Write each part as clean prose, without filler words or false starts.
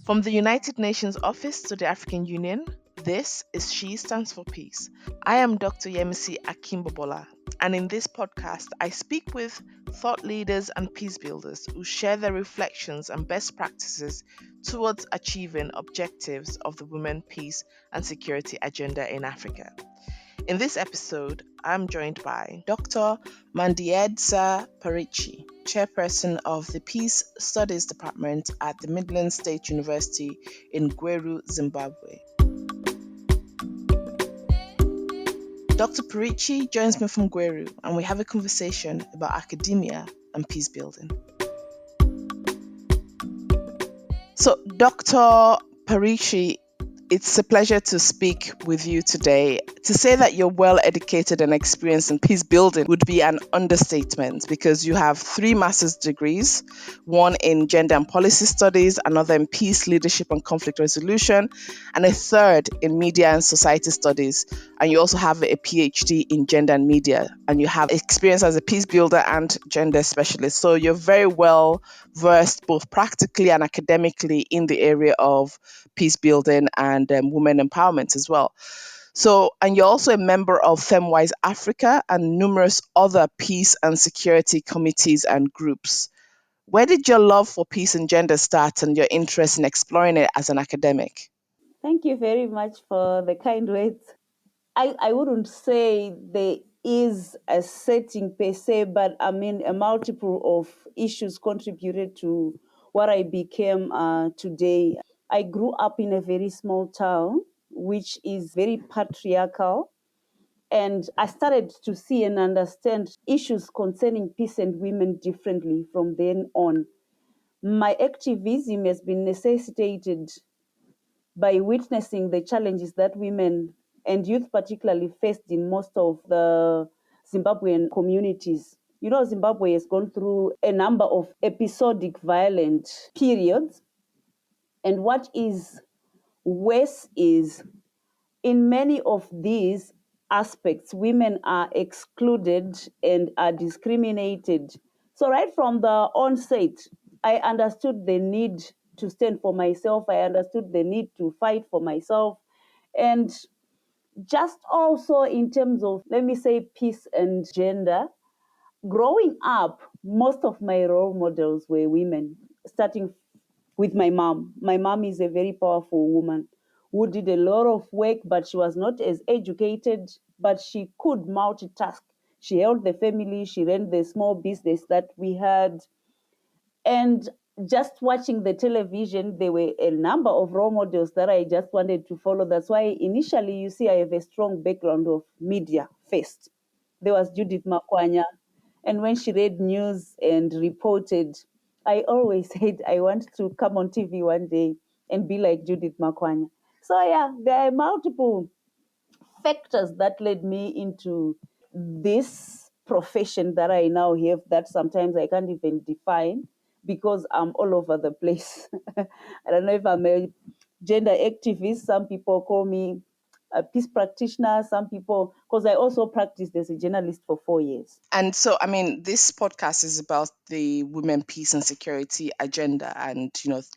From the United Nations Office to the African Union, this is She Stands for Peace. I am Dr. Yemisi Akimbobola, and in this podcast, I speak with thought leaders and peace builders who share their reflections and best practices towards achieving objectives of the Women, Peace and Security Agenda in Africa. In this episode, I'm joined by Dr. Mandiedza Parichi, chairperson of the Peace Studies Department at the Midland State University in Gweru, Zimbabwe. Dr. Parichi joins me from Gweru, and we have a conversation about academia and peace building. So, Dr. Parichi, it's a pleasure to speak with you today. To say that you're well educated and experienced in peace building would be an understatement because you have 3 master's degrees, one in gender and policy studies, another in peace, leadership and conflict resolution, and a third in media and society studies. And you also have a PhD in gender and media, and you have experience as a peace builder and gender specialist. So you're very well versed both practically and academically in the area of peace building and women empowerment as well. So, and you're also a member of FemWise Africa and numerous other peace and security committees and groups. Where did your love for peace and gender start and your interest in exploring it as an academic? Thank you very much for the kind words. I wouldn't say there is a setting per se, but I mean, a multiple of issues contributed to what I became today. I grew up in a very small town, which is very patriarchal. And I started to see and understand issues concerning peace and women differently from then on. My activism has been necessitated by witnessing the challenges that women and youth particularly faced in most of the Zimbabwean communities. You know, Zimbabwe has gone through a number of episodic violent periods. And what is worse is in many of these aspects, women are excluded and are discriminated. So, right from the onset, I understood the need to stand for myself. I understood the need to fight for myself. And just also in terms of, let me say, peace and gender, growing up, most of my role models were women, starting with my mom. My mom is a very powerful woman who did a lot of work, but she was not as educated, but she could multitask. She held the family, she ran the small business that we had. And just watching the television, there were a number of role models that I just wanted to follow. That's why initially you see I have a strong background of media first. There was Judith Makwanya. And when she read news and reported, I always said I want to come on TV one day and be like Judith Makwanya. So yeah, there are multiple factors that led me into this profession that I now have that sometimes I can't even define because I'm all over the place. I don't know if I'm a gender activist. Some people call me a peace practitioner. Some people, because I also practiced as a journalist for 4 years. And so, I mean, this podcast is about the women, peace, and security agenda, and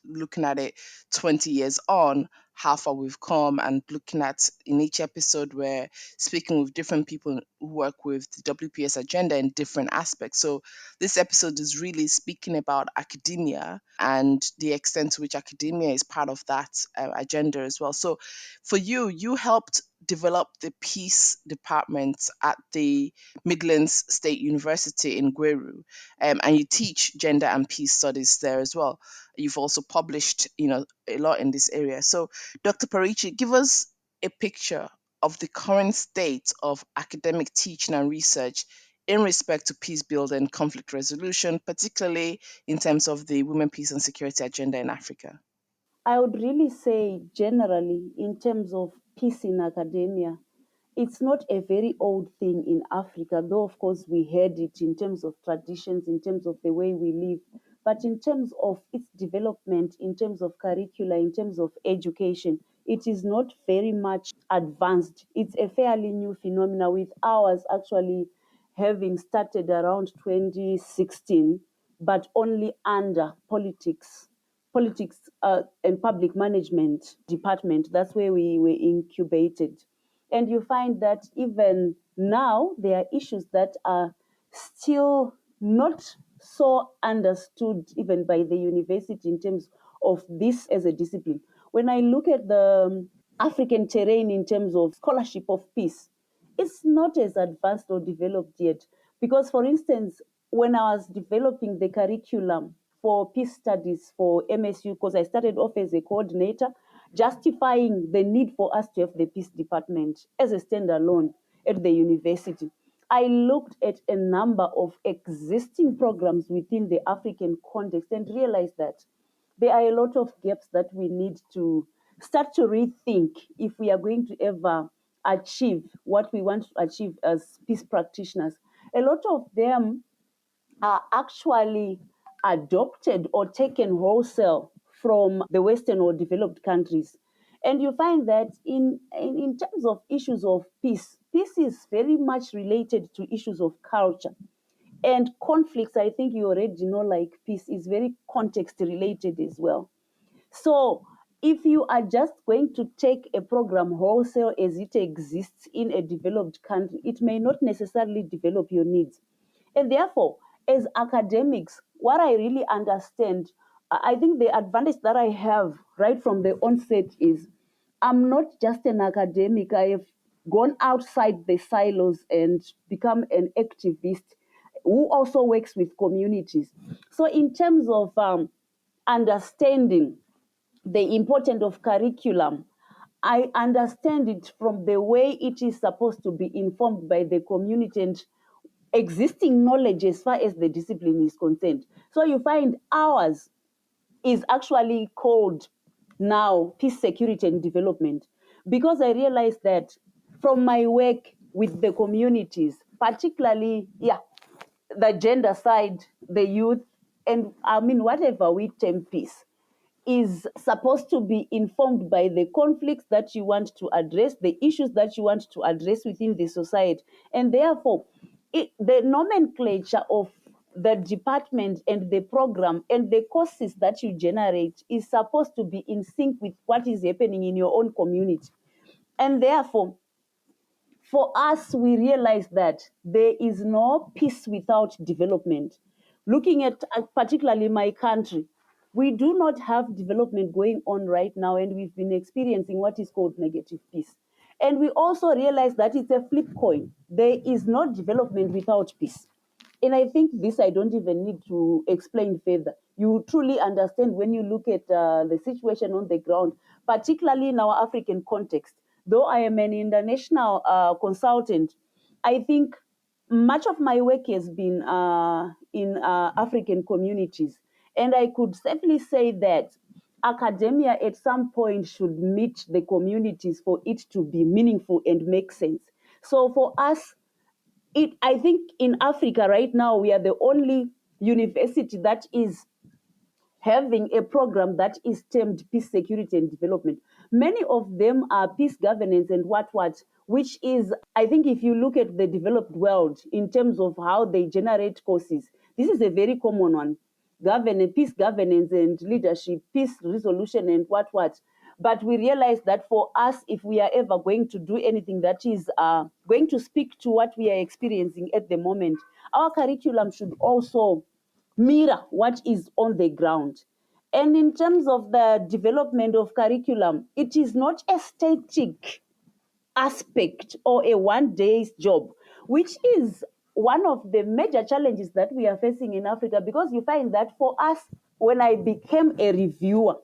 looking at it 20 years on, how far we've come, and looking at in each episode, we're speaking with different people who work with the WPS agenda in different aspects. So, this episode is really speaking about academia and the extent to which academia is part of that agenda as well. So, for you, you helped develop the peace department at the Midlands State University in Gweru, and you teach gender and peace studies there as well. You've also published, a lot in this area. So, Dr. Parichi, give us a picture of the current state of academic teaching and research in respect to peace building and conflict resolution, particularly in terms of the women, peace, and security agenda in Africa. I would really say, generally, in terms of peace in academia, it's not a very old thing in Africa, though, of course, we had it in terms of traditions, in terms of the way we live. But in terms of its development, in terms of curricula, in terms of education, it is not very much advanced. It's a fairly new phenomenon, with ours actually having started around 2016, but only under politics politics and public management department. That's where we were incubated. And you find that even now, there are issues that are still not so understood even by the university in terms of this as a discipline. When I look at the African terrain in terms of scholarship of peace, it's not as advanced or developed yet. Because, for instance, when I was developing the curriculum for peace studies for MSU, because I started off as a coordinator, justifying the need for us to have the peace department as a standalone at the university. I looked at a number of existing programs within the African context and realized that there are a lot of gaps that we need to start to rethink if we are going to ever achieve what we want to achieve as peace practitioners. A lot of them are actually adopted or taken wholesale from the Western or developed countries. And you find that in terms of issues of peace, peace is very much related to issues of culture. And conflicts, I think you already know, like peace is very context related as well. So if you are just going to take a program wholesale as it exists in a developed country, it may not necessarily develop your needs. And therefore, as academics, what I really understand, I think the advantage that I have right from the onset is I'm not just an academic. I have gone outside the silos and become an activist who also works with communities. So, in terms of understanding the importance of curriculum, I understand it from the way it is supposed to be informed by the community and existing knowledge as far as the discipline is concerned. So you find ours is actually called now peace, security, and development because I realized that from my work with the communities, particularly, the gender side, the youth, and I mean, whatever we term peace, is supposed to be informed by the conflicts that you want to address, the issues that you want to address within the society. And therefore, the nomenclature of the department and the program and the courses that you generate is supposed to be in sync with what is happening in your own community. And therefore, for us, we realize that there is no peace without development. Looking at particularly my country, we do not have development going on right now, and we've been experiencing what is called negative peace. And we also realize that it's a flip coin. There is no development without peace. And I think this I don't even need to explain further. You truly understand when you look at the situation on the ground, particularly in our African context. Though I am an international consultant, I think much of my work has been in African communities. And I could safely say that academia at some point should meet the communities for it to be meaningful and make sense. So for us, I think in Africa right now, we are the only university that is having a program that is termed peace, security, and development. Many of them are peace governance and what, which is, I think, if you look at the developed world in terms of how they generate courses, this is a very common one. Peace governance and leadership, peace resolution, and what. But we realize that for us, if we are ever going to do anything that is going to speak to what we are experiencing at the moment, our curriculum should also mirror what is on the ground. And in terms of the development of curriculum, it is not a static aspect or a one day's job, which is one of the major challenges that we are facing in Africa, because you find that for us, when I became a reviewer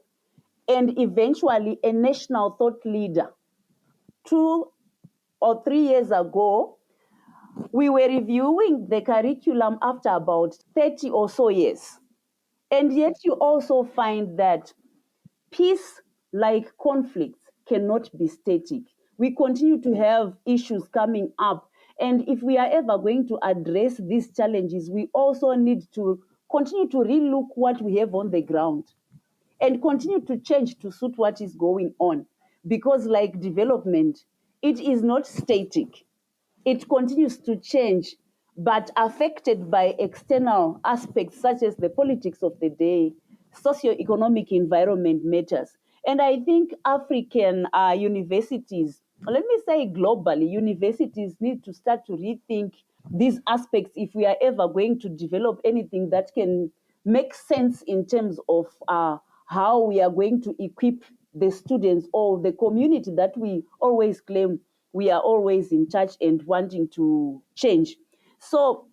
and eventually a national thought leader 2 or 3 years ago, we were reviewing the curriculum after about 30 or so years. And yet, you also find that peace, like conflicts, cannot be static. We continue to have issues coming up. And if we are ever going to address these challenges, we also need to continue to relook what we have on the ground and continue to change to suit what is going on. Because, like development, it is not static, it continues to change, but affected by external aspects such as the politics of the day, socioeconomic environment matters. And I think African universities, let me say globally, universities need to start to rethink these aspects if we are ever going to develop anything that can make sense in terms of how we are going to equip the students or the community that we always claim we are always in charge and wanting to change. So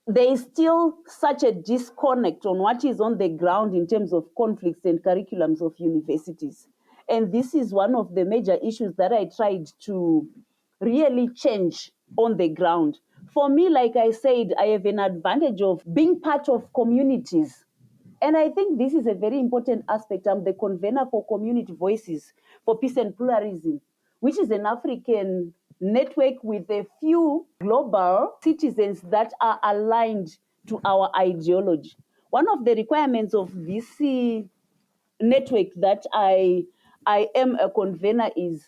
there is still such a disconnect on what is on the ground in terms of conflicts and curriculums of universities. And this is one of the major issues that I tried to really change on the ground. For me, like I said, I have an advantage of being part of communities, and I think this is a very important aspect. I'm the convener for Community Voices for Peace and Pluralism, which is an African network with a few global citizens that are aligned to our ideology. One of the requirements of this network that I am a convener is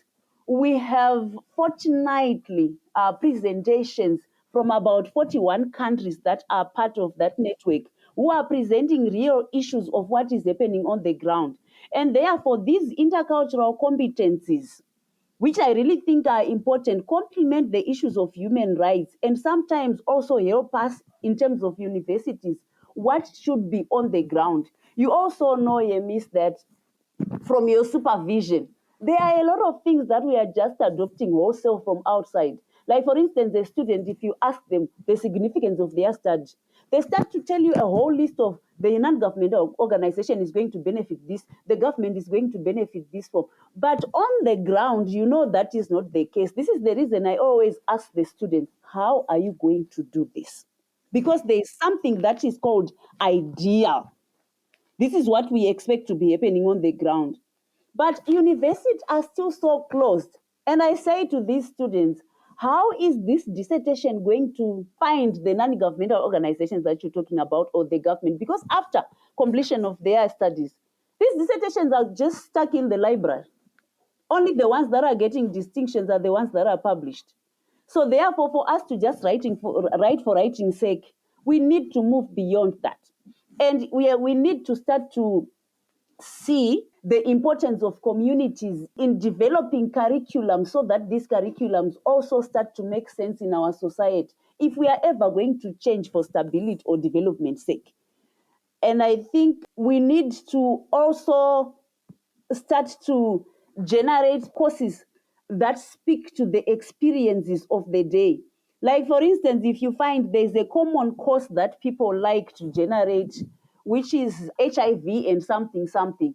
we have fortnightly presentations from about 41 countries that are part of that network, who are presenting real issues of what is happening on the ground. And therefore, these intercultural competencies, which I really think are important, complement the issues of human rights and sometimes also help us in terms of universities, what should be on the ground. You also know, Yemis, that from your supervision, there are a lot of things that we are just adopting wholesale from outside. Like, for instance, a student, if you ask them the significance of their study, they start to tell you a whole list of the non-governmental organization is going to benefit this, the government is going to benefit this from. But on the ground, you know that is not the case. This is the reason I always ask the students, how are you going to do this? Because there is something that is called ideal. This is what we expect to be happening on the ground. But universities are still so closed. And I say to these students, how is this dissertation going to find the non governmental organizations that you're talking about or the government? Because after completion of their studies, these dissertations are just stuck in the library. Only the ones that are getting distinctions are the ones that are published. So therefore, for us to just write for writing's sake, we need to move beyond that. And we need to start to see the importance of communities in developing curriculum so that these curriculums also start to make sense in our society if we are ever going to change for stability or development's sake. And I think we need to also start to generate courses that speak to the experiences of the day. Like, for instance, if you find there's a common course that people like to generate, which is HIV and something, something,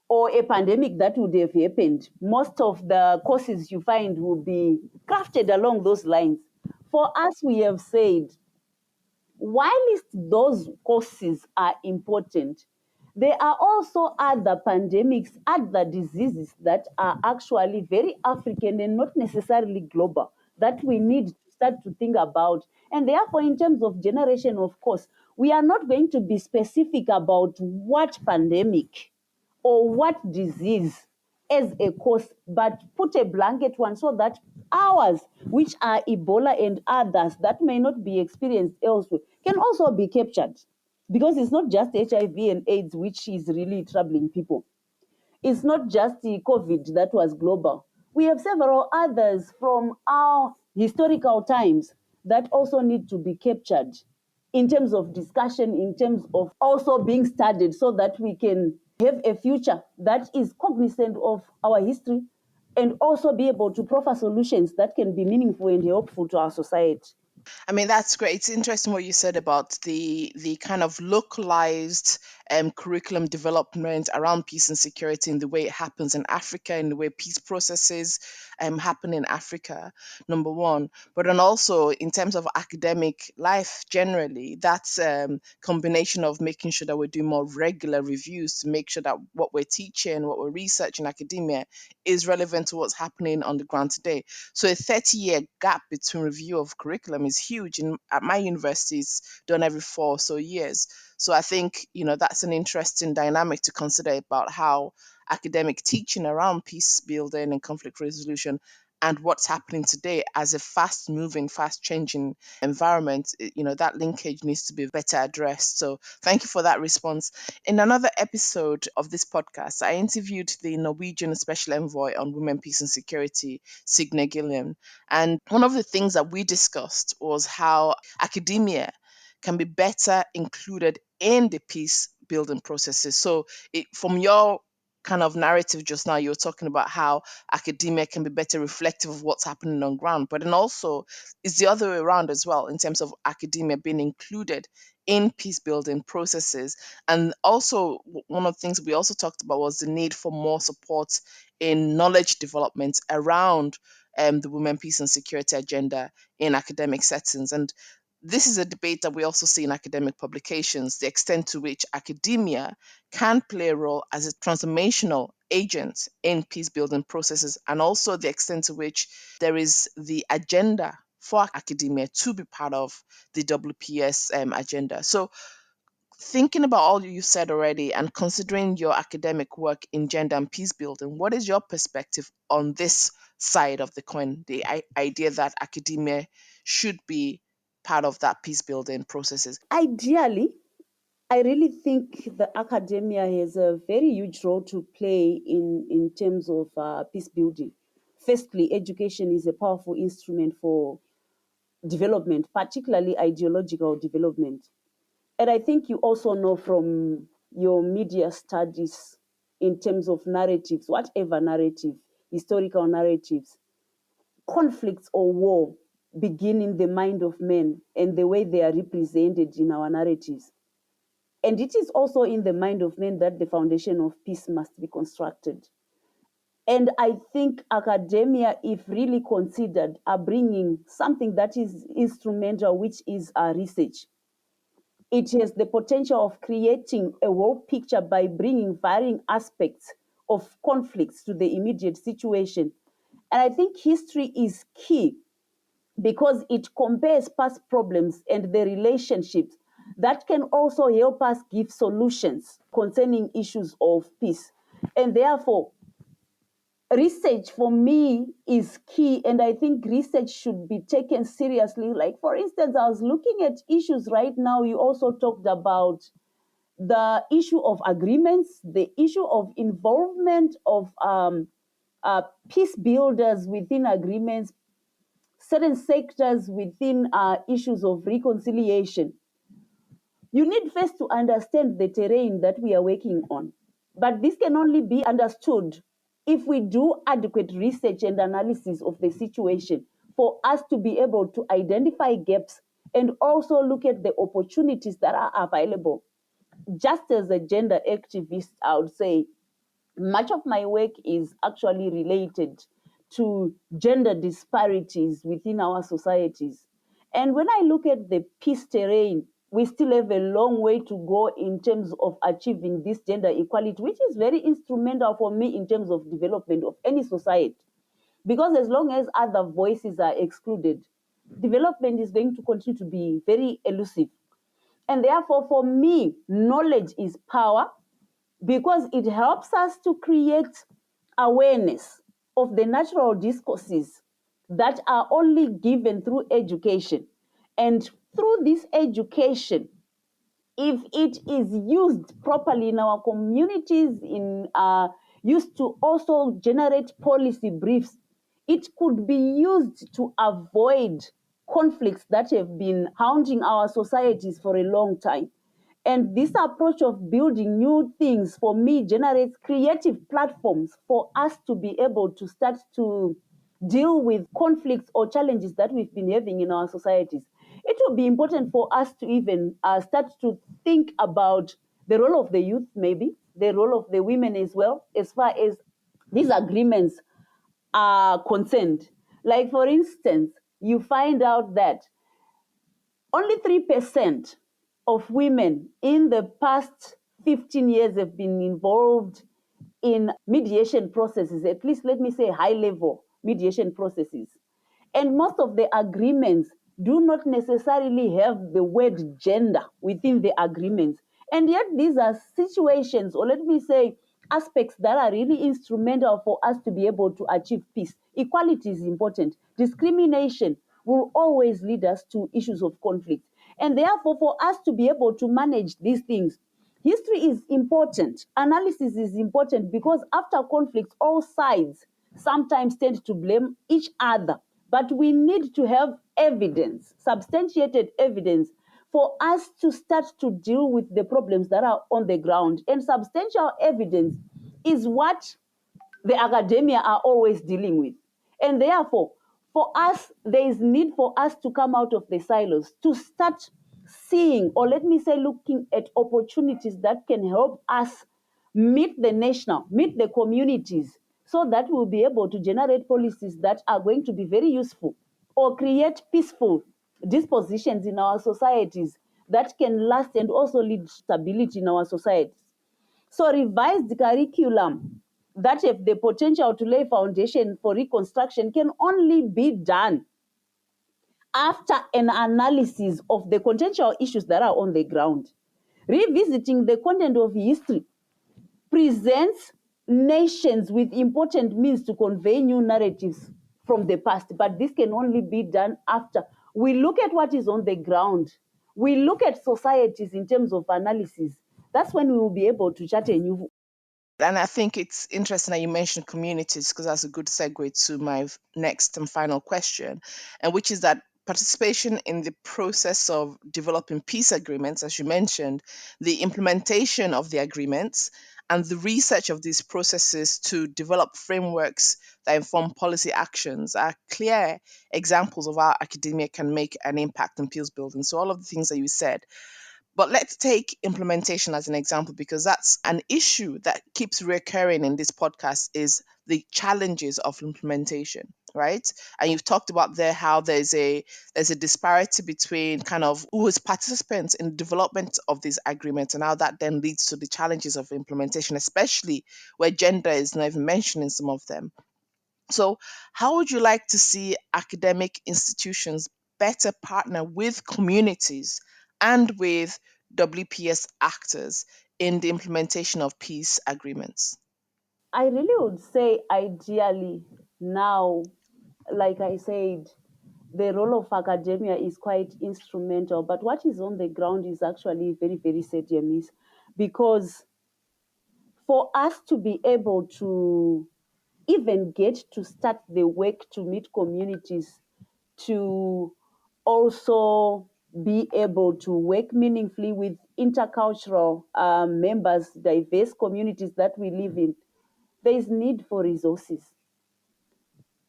or a pandemic that would have happened, most of the courses you find will be crafted along those lines. For us, we have said, whilst those causes are important, there are also other pandemics, other diseases that are actually very African and not necessarily global that we need to start to think about. And therefore, in terms of generation, of course, we are not going to be specific about what pandemic or what disease as a cause, but put a blanket one so that ours, which are Ebola and others that may not be experienced elsewhere, can also be captured. Because it's not just HIV and AIDS which is really troubling people. It's not just the COVID that was global. We have several others from our historical times that also need to be captured in terms of discussion, in terms of also being studied so that we can have a future that is cognizant of our history and also be able to proffer solutions that can be meaningful and helpful to our society. I mean, that's great. It's interesting what you said about the kind of localized curriculum development around peace and security in the way it happens in Africa, in the way peace processes happen in Africa, number one. But then also in terms of academic life generally, that's combination of making sure that we're doing more regular reviews to make sure that what we're teaching, what we're researching in academia is relevant to what's happening on the ground today. So a 30-year gap between review of curriculum is huge. At my university, it's done every 4 or so years. So I think, that's an interesting dynamic to consider about how academic teaching around peace building and conflict resolution and what's happening today as a fast moving, fast changing environment, that linkage needs to be better addressed. So thank you for that response. In another episode of this podcast, I interviewed the Norwegian Special Envoy on Women, Peace and Security, Signe Gilliam. And one of the things that we discussed was how academia can be better included in the peace building processes. So, from your kind of narrative just now, you're talking about how academia can be better reflective of what's happening on ground, but then also it's the other way around as well in terms of academia being included in peace building processes. And also, one of the things we also talked about was the need for more support in knowledge development around the women, peace, and security agenda in academic settings. And this is a debate that we also see in academic publications, the extent to which academia can play a role as a transformational agent in peace building processes, and also the extent to which there is the agenda for academia to be part of the WPS agenda. So, thinking about all you said already and considering your academic work in gender and peace building, what is your perspective on this side of the coin, the idea that academia should be part of that peace building processes? Ideally, I really think the academia has a very huge role to play in terms of peace building. Firstly, education is a powerful instrument for development, particularly ideological development. And I think you also know from your media studies in terms of narratives, whatever narrative, historical narratives, conflicts or war begin in the mind of men and the way they are represented in our narratives. And it is also in the mind of men that the foundation of peace must be constructed. And I think academia, if really considered, are bringing something that is instrumental, which is our research. It has the potential of creating a whole picture by bringing varying aspects of conflicts to the immediate situation. And I think history is key because it compares past problems and the relationships that can also help us give solutions concerning issues of peace. And therefore, research for me is key, and I think research should be taken seriously. Like, for instance, I was looking at issues right now. You also talked about the issue of agreements, the issue of involvement of peace builders within agreements, certain sectors within issues of reconciliation. You need first to understand the terrain that we are working on. But this can only be understood if we do adequate research and analysis of the situation for us to be able to identify gaps and also look at the opportunities that are available. Just as a gender activist, I would say much of my work is actually related to gender disparities within our societies. And when I look at the peace terrain, we still have a long way to go in terms of achieving this gender equality, which is very instrumental for me in terms of development of any society. Because as long as other voices are excluded, development is going to continue to be very elusive. And therefore, for me, knowledge is power because it helps us to create awareness of the natural discourses that are only given through education. And through this education, if it is used properly in our communities, used to also generate policy briefs, it could be used to avoid conflicts that have been haunting our societies for a long time. And this approach of building new things, for me, generates creative platforms for us to be able to start to deal with conflicts or challenges that we've been having in our societies. It will be important for us to even start to think about the role of the youth, maybe, the role of the women as well, as far as these agreements are concerned. Like, for instance, you find out that only 3% of women in the past 15 years have been involved in mediation processes, at least let me say high level mediation processes. And most of the agreements do not necessarily have the word gender within the agreements. And yet, these are situations, or let me say, aspects that are really instrumental for us to be able to achieve peace. Equality is important. Discrimination will always lead us to issues of conflict. And therefore, for us to be able to manage these things, history is important. Analysis is important because after conflicts, all sides sometimes tend to blame each other. But we need to have evidence, substantiated evidence, for us to start to deal with the problems that are on the ground. And substantial evidence is what the academia are always dealing with. And therefore, for us, there is need for us to come out of the silos, to start seeing, or let me say, looking at opportunities that can help us meet the national, meet the communities, so that we'll be able to generate policies that are going to be very useful or create peaceful dispositions in our societies that can last and also lead to stability in our societies. So revised curriculum that have the potential to lay foundation for reconstruction can only be done after an analysis of the contextual issues that are on the ground. Revisiting the content of history presents nations with important means to convey new narratives from the past, but this can only be done after we look at what is on the ground. We look at societies in terms of analysis. That's when we will be able to chart a new. And I think it's interesting that you mentioned communities because that's a good segue to my next and final question, and which is that participation in the process of developing peace agreements, as you mentioned, the implementation of the agreements, and the research of these processes to develop frameworks that inform policy actions are clear examples of how academia can make an impact in peace building. So, all of the things that you said, but let's take implementation as an example because that's an issue that keeps recurring in this podcast is the challenges of implementation, right? And you've talked about there how there's a disparity between kind of who is participants in the development of these agreements and how that then leads to the challenges of implementation, especially where gender is not even mentioned in some of them. So, how would you like to see academic institutions better partner with communities and with WPS actors in the implementation of peace agreements? I really would say, ideally, now, like I said, the role of academia is quite instrumental, but what is on the ground is actually very, very serious because for us to be able to even get to start the work to meet communities, to also be able to work meaningfully with intercultural members, diverse communities that we live in, there is need for resources.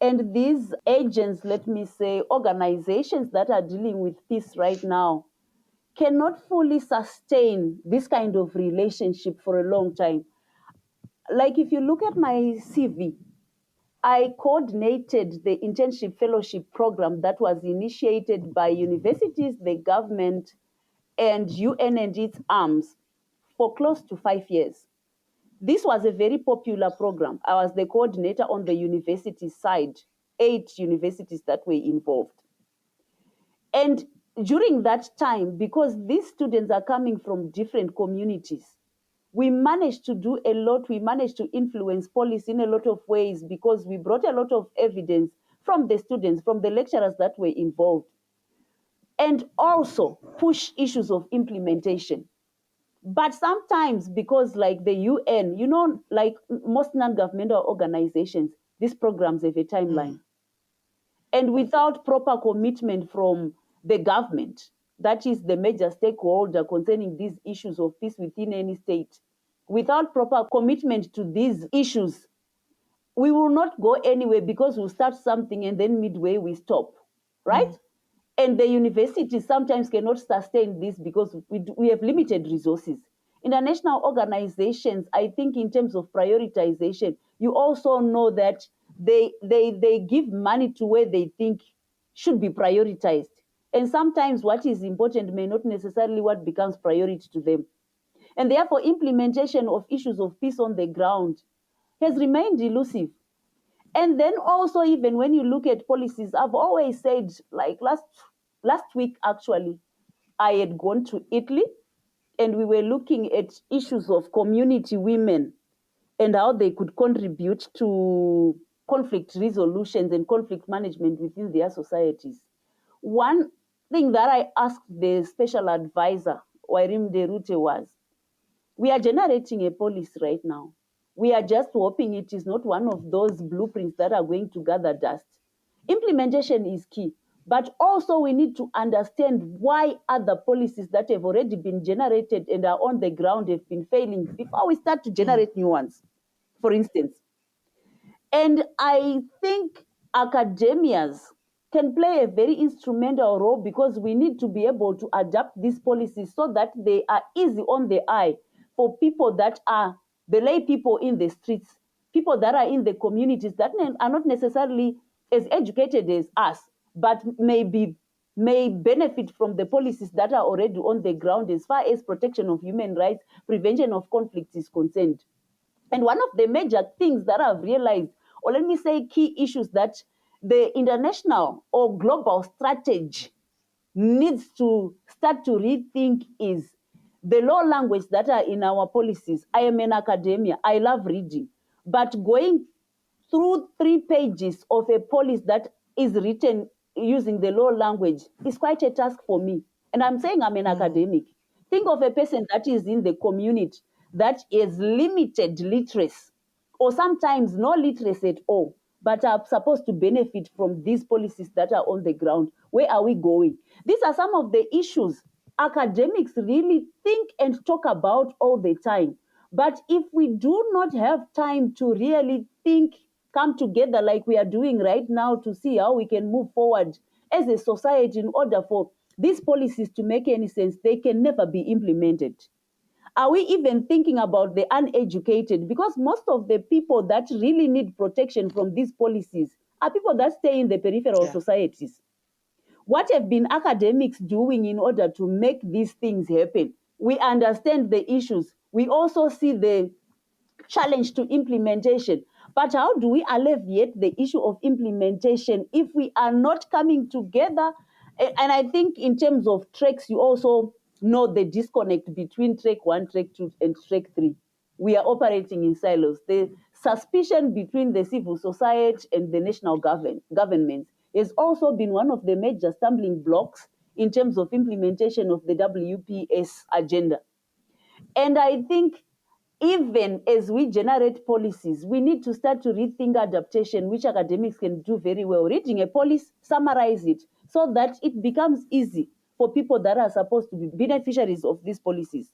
And these agents, let me say, organizations that are dealing with peace right now, cannot fully sustain this kind of relationship for a long time. Like if you look at my CV, I coordinated the internship fellowship program that was initiated by universities, the government, and UN and its arms for close to 5 years. This was a very popular program. I was the coordinator on the university side, 8 universities that were involved. And during that time, because these students are coming from different communities, we managed to do a lot. We managed to influence policy in a lot of ways because we brought a lot of evidence from the students, from the lecturers that were involved, and also push issues of implementation. But sometimes, because like the UN, like most non-governmental organizations, these programs have a Mm, timeline. And without proper commitment from the government, that is the major stakeholder concerning these issues of peace within any state, without proper commitment to these issues, we will not go anywhere because we'll start something and then midway we stop, mm, right? And the universities sometimes cannot sustain this because we have limited resources. International organizations, I think, in terms of prioritization, you also know that they give money to where they think should be prioritized. And sometimes what is important may not necessarily what becomes priority to them. And therefore, implementation of issues of peace on the ground has remained elusive. And then also, even when you look at policies, I've always said, like last week actually, I had gone to Italy and we were looking at issues of community women and how they could contribute to conflict resolutions and conflict management within their societies. One thing that I asked the special advisor, Wairim Derute, was, we are generating a policy right now. We are just hoping it is not one of those blueprints that are going to gather dust. Implementation is key, but also we need to understand why other policies that have already been generated and are on the ground have been failing before we start to generate new ones, for instance. And I think academias can play a very instrumental role, because we need to be able to adapt these policies so that they are easy on the eye for people that are the lay people in the streets, people that are in the communities that are not necessarily as educated as us, but may benefit from the policies that are already on the ground as far as protection of human rights, prevention of conflicts is concerned. And one of the major things that I've realized, or let me say key issues that the international or global strategy needs to start to rethink, is the law language that are in our policies. I am an academia, I love reading, but going through 3 pages of a policy that is written using the law language is quite a task for me. And I'm saying I'm an academic. Think of a person that is in the community that is limited literacy, or sometimes no literacy at all, but are supposed to benefit from these policies that are on the ground. Where are we going? These are some of the issues academics really think and talk about all the time. But if we do not have time to really think, come together like we are doing right now to see how we can move forward as a society in order for these policies to make any sense, they can never be implemented. Are we even thinking about the uneducated? Because most of the people that really need protection from these policies are people that stay in the peripheral Yeah. societies. What have been academics doing in order to make these things happen? We understand the issues. We also see the challenge to implementation. But how do we alleviate the issue of implementation if we are not coming together? And I think in terms of tracks, you also know the disconnect between track 1, track 2, and track 3. We are operating in silos. The suspicion between the civil society and the national government has also been one of the major stumbling blocks in terms of implementation of the WPS agenda. And I think even as we generate policies, we need to start to rethink adaptation, which academics can do very well. Reading a policy, summarize it so that it becomes easy for people that are supposed to be beneficiaries of these policies.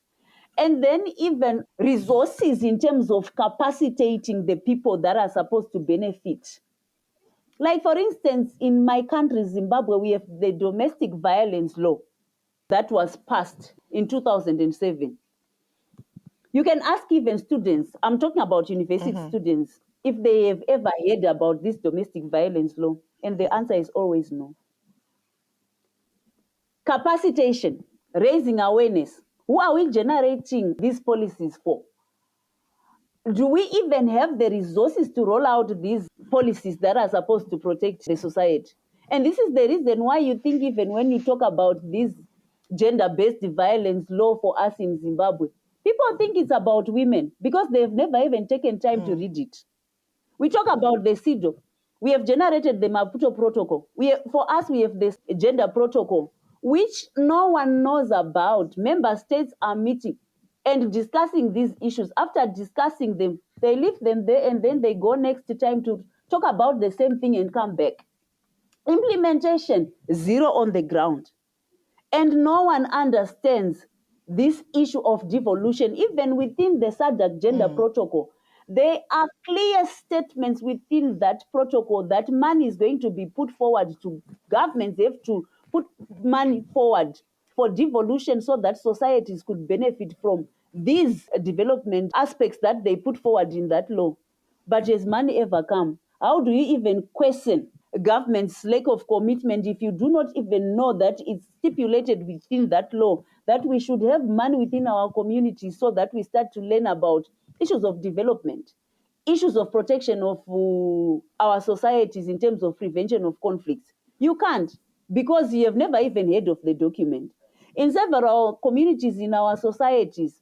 And then even resources in terms of capacitating the people that are supposed to benefit. Like, for instance, in my country, Zimbabwe, we have the domestic violence law that was passed in 2007. You can ask even students, I'm talking about university students, if they have ever heard about this domestic violence law, and the answer is always no. Capacitation, raising awareness. Who are we generating these policies for? Do we even have the resources to roll out these policies that are supposed to protect the society? And this is the reason why you think even when you talk about this gender-based violence law for us in Zimbabwe, people think it's about women because they've never even taken time to read it. We talk about the CEDAW. We have generated the Maputo Protocol. For us, we have this gender protocol, which no one knows about. Member states are meeting and discussing these issues. After discussing them, they leave them there and then they go next time to talk about the same thing and come back. Implementation, zero on the ground. And no one understands this issue of devolution. Even within the SADC gender protocol, there are clear statements within that protocol that money is going to be put forward to governments. They have to put money forward for devolution so that societies could benefit from these development aspects that they put forward in that law. But has money ever come? How do you even question government's lack of commitment if you do not even know that it's stipulated within that law that we should have money within our community so that we start to learn about issues of development, issues of protection of our societies in terms of prevention of conflicts? You can't, because you have never even heard of the document. In several communities in our societies,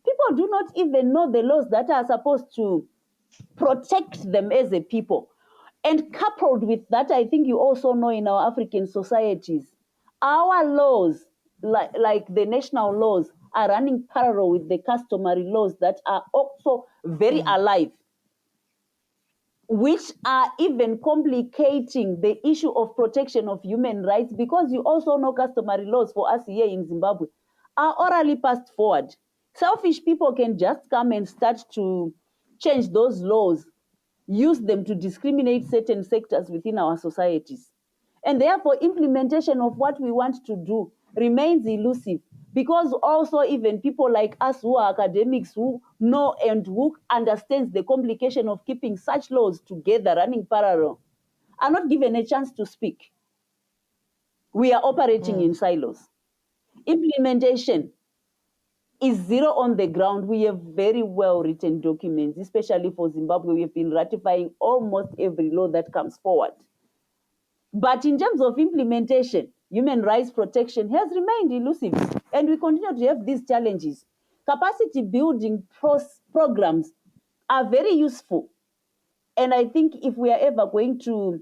People do not even know the laws that are supposed to protect them as a people. And coupled with that, I think you also know in our African societies, our laws, like the national laws, are running parallel with the customary laws that are also very alive, which are even complicating the issue of protection of human rights, because you also know customary laws for us here in Zimbabwe are orally passed forward. Selfish people can just come and start to change those laws, use them to discriminate certain sectors within our societies. And therefore, implementation of what we want to do remains elusive, because also even people like us who are academics, who know and who understands the complication of keeping such laws together running parallel, are not given a chance to speak. We are operating in silos. Implementation is zero on the ground. We have very well written documents, especially for Zimbabwe. We have been ratifying almost every law that comes forward. But in terms of implementation, human rights protection has remained elusive, and we continue to have these challenges. Capacity building programs are very useful. And I think if we are ever going to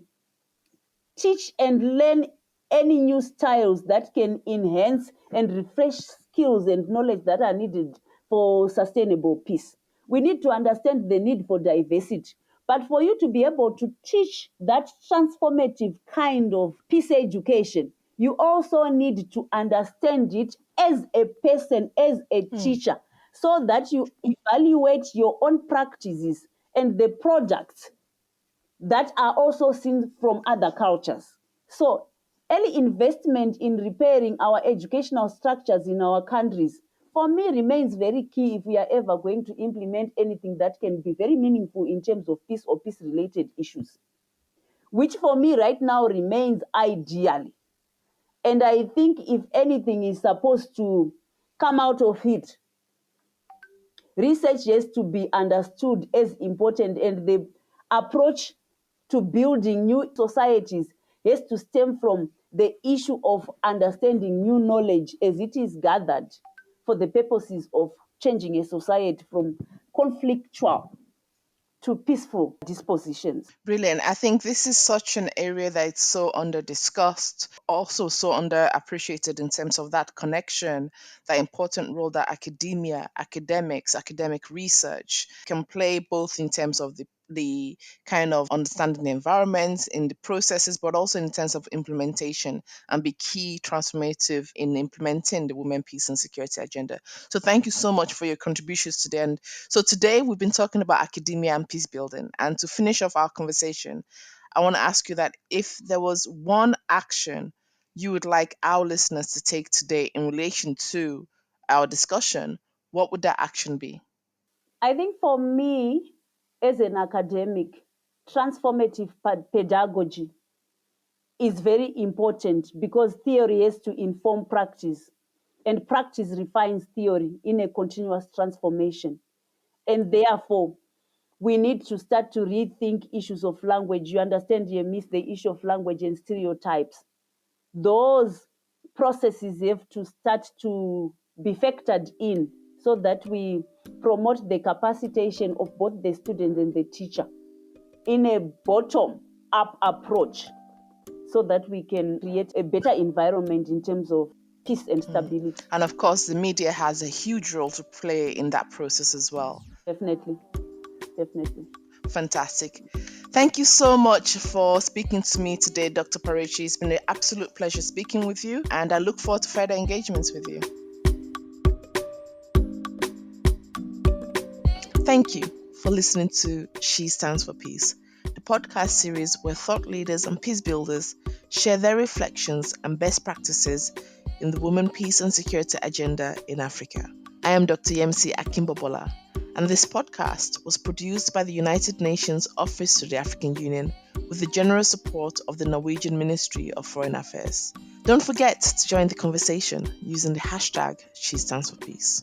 teach and learn any new styles that can enhance and refresh skills and knowledge that are needed for sustainable peace, we need to understand the need for diversity. But for you to be able to teach that transformative kind of peace education, you also need to understand it as a person, as a teacher, so that you evaluate your own practices and the products that are also seen from other cultures. So, early investment in repairing our educational structures in our countries, for me, remains very key if we are ever going to implement anything that can be very meaningful in terms of peace or peace related issues, which for me right now remains ideal. And I think if anything is supposed to come out of it, research has to be understood as important, and the approach to building new societies has to stem from the issue of understanding new knowledge as it is gathered for the purposes of changing a society from conflictual to peaceful dispositions. Brilliant. I think this is such an area that is so under discussed, also so under appreciated in terms of that connection, that important role that academia, academics, academic research can play both in terms of the kind of understanding the environment in the processes, but also in terms of implementation, and be key transformative in implementing the women, peace, and security agenda. So thank you so much for your contributions today. And so today we've been talking about academia and peace building. And to finish off our conversation, I want to ask you that if there was one action you would like our listeners to take today in relation to our discussion, what would that action be? I think for me, as an academic, transformative pedagogy is very important, because theory has to inform practice, and practice refines theory in a continuous transformation. And therefore, we need to start to rethink issues of language. You understand, you miss the issue of language and stereotypes. Those processes have to start to be factored in, so that we promote the capacitation of both the student and the teacher in a bottom up approach, so that we can create a better environment in terms of peace and stability. And of course, the media has a huge role to play in that process as well. Definitely, definitely. Fantastic. Thank you so much for speaking to me today, Dr. Parichi. It's been an absolute pleasure speaking with you, and I look forward to further engagements with you. Thank you for listening to She Stands for Peace, the podcast series where thought leaders and peace builders share their reflections and best practices in the women, peace, and security agenda in Africa. I am Dr. Yemsi Akimbobola, and this podcast was produced by the United Nations Office to the African Union with the generous support of the Norwegian Ministry of Foreign Affairs. Don't forget to join the conversation using the hashtag She Stands for Peace.